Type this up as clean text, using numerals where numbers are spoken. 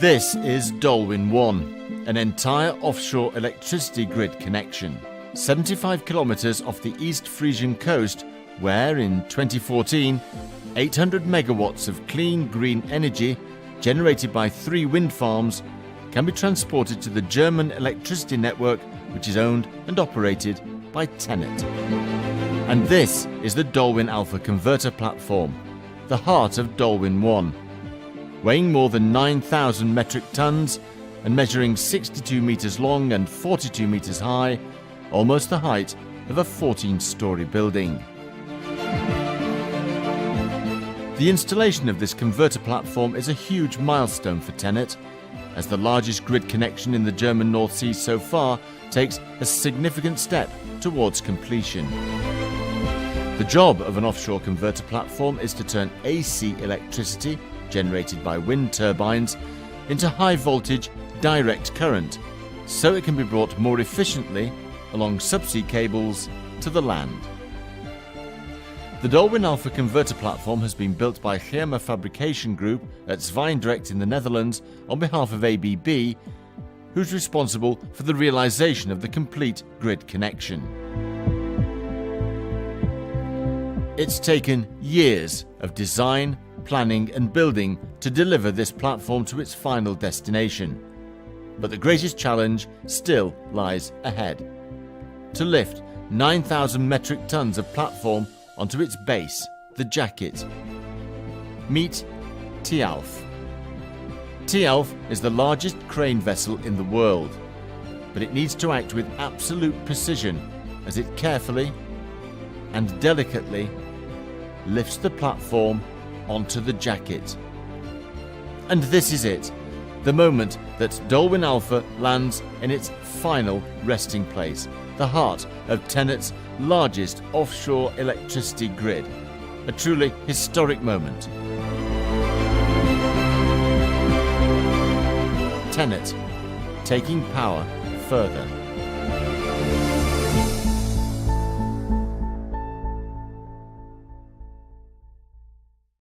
This is Dolwin 1, an entire offshore electricity grid connection, 75 kilometres off the East Frisian coast, where in 2014, 800 megawatts of clean green energy generated by 3 wind farms can be transported to the German electricity network, which is owned and operated by TenneT. And this is the Dolwin Alpha converter platform, the heart of Dolwin 1. Weighing more than 9,000 metric tons and measuring 62 metres long and 42 metres high, almost the height of a 14-storey building. The installation of this converter platform is a huge milestone for TenneT, as the largest grid connection in the German North Sea so far takes a significant step towards completion. The job of an offshore converter platform is to turn AC electricity generated by wind turbines into high voltage direct current, so it can be brought more efficiently along subsea cables to the land. The Dolwin Alpha converter platform has been built by Thialf Fabrication Group at Zwijndrecht in the Netherlands on behalf of ABB, who's responsible for the realization of the complete grid connection. It's taken years of design, planning and building to deliver this platform to its final destination. But the greatest challenge still lies ahead: to lift 9,000 metric tons of platform onto its base, the jacket. Meet Thialf. Thialf is the largest crane vessel in the world, but it needs to act with absolute precision as it carefully and delicately lifts the platform onto the jacket. And this is it, the moment that Dolwin Alpha lands in its final resting place, the heart of TenneT's largest offshore electricity grid. A truly historic moment. TenneT, taking power further.